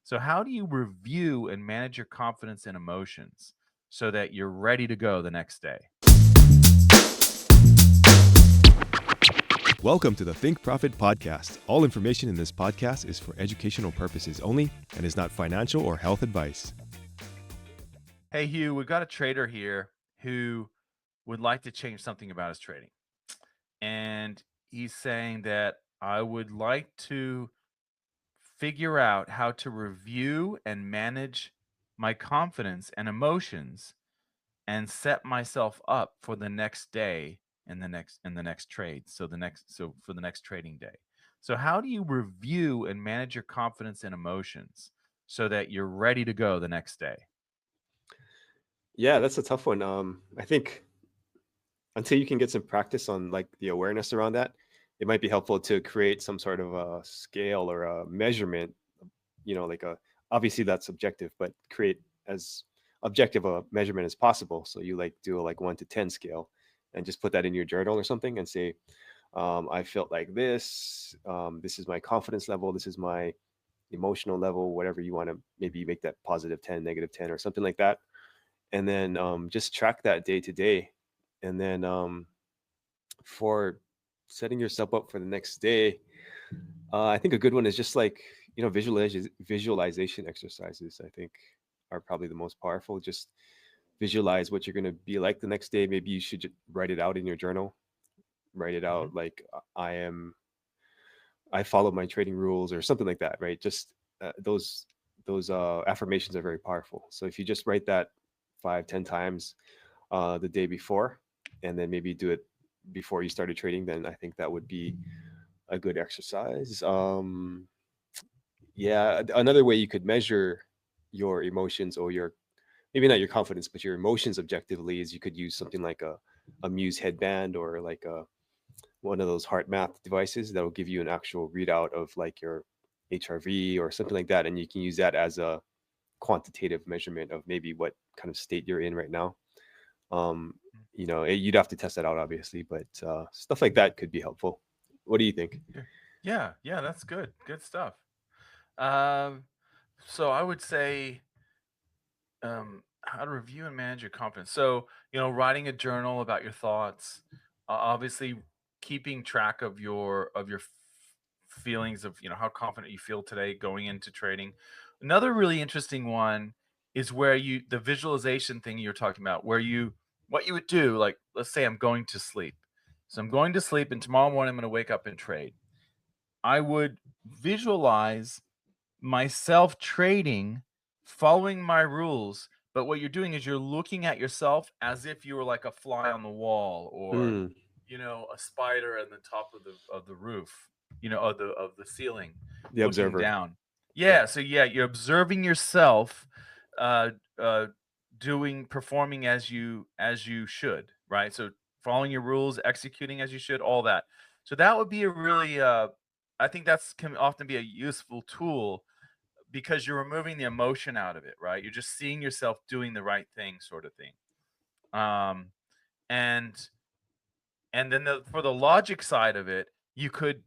So how do you review and manage your confidence and emotions so that you're ready to go the next day? Welcome to the Think Profit Podcast. All information in this podcast is for educational purposes only and is not financial or health advice. Hey, Hugh, we've got a trader here who would like to change something about his trading. And he's saying that I would like to figure out how to review and manage my confidence and emotions and set myself up for the next day and the next trade. So for the next trading day. So how do you review and manage your confidence and emotions so that you're ready to go the next day? Yeah, that's a tough one. I think until you can get some practice on like the awareness around that, it might be helpful to create some sort of a scale or a measurement, like obviously that's subjective, but create as objective a measurement as possible. So you like do a like 1 to 10 scale and just put that in your journal or something and say, I felt like this, this is my confidence level, this is my emotional level, whatever you want to maybe make that positive 10, negative 10 or something like that. And then just track that day to day. And then for setting yourself up for the next day, I think a good one is just like visualization exercises. I think are probably the most powerful. Just visualize what you're going to be like the next day. Maybe you should write it out in your journal. Write it Mhm. out like I follow my trading rules or something like that. Right? Just those affirmations are very powerful. So if you just write that 5, 10 times the day before, and then maybe do it before you started trading, then I think that would be a good exercise. Yeah, another way you could measure your emotions or your maybe not your confidence, but your emotions objectively is you could use something like a Muse headband or like one of those heart math devices that will give you an actual readout of like your HRV or something like that, and you can use that as a quantitative measurement of maybe what kind of state you're in right now. Um, you'd have to test that out, obviously, but stuff like that could be helpful. What do you think? Yeah. Yeah, that's good. Good stuff. Um, so I would say how to review and manage your confidence. So, writing a journal about your thoughts, obviously keeping track of your feelings of, how confident you feel today going into trading. Another really interesting one is where the visualization thing you're talking about, where what you would do, like let's say I'm going to sleep. So I'm going to sleep and tomorrow morning I'm going to wake up and trade. I would visualize myself trading, following my rules. But what you're doing is you're looking at yourself as if you were like a fly on the wall or, Mm, a spider on the top of the roof, of the ceiling, the looking observer. down. Yeah. Yeah. So yeah, you're observing yourself, uh, uh, performing as you should, right? So following your rules, executing as you should, all that. So that would be a really, I think that's can often be a useful tool because you're removing the emotion out of it, right? You're just seeing yourself doing the right thing, sort of thing. Um, and and then for the logic side of it, you could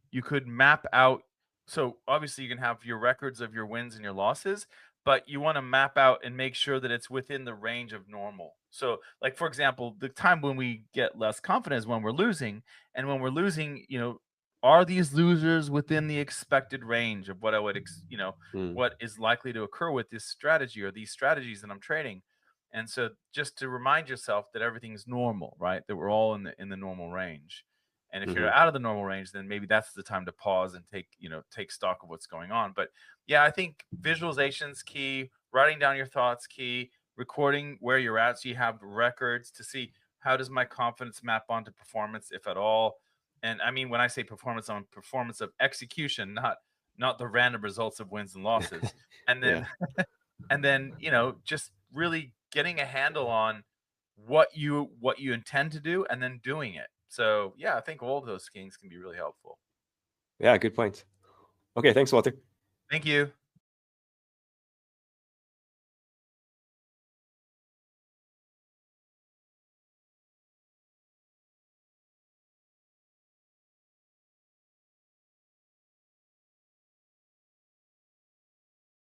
map out. So obviously you can have your records of your wins and your losses, but you want to map out and make sure that it's within the range of normal. So like for example, the time when we get less confident is when we're losing, and when we're losing, are these losers within the expected range of what I would Mm, what is likely to occur with this strategy or these strategies that I'm trading. And so just to remind yourself that everything's normal, right? That we're all in the normal range. And if you're hmm out of the normal range, then maybe that's the time to pause and take stock of what's going on. But yeah, I think visualization's key, writing down your thoughts key, recording where you're at so you have records to see how does my confidence map onto performance, if at all. And I mean when I say performance, on performance of execution, not the random results of wins and losses. And Yeah. then just really getting a handle on what you intend to do and then doing it. So yeah, I think all of those things can be really helpful. Yeah. Good point. Okay. Thanks, Walter. Thank you.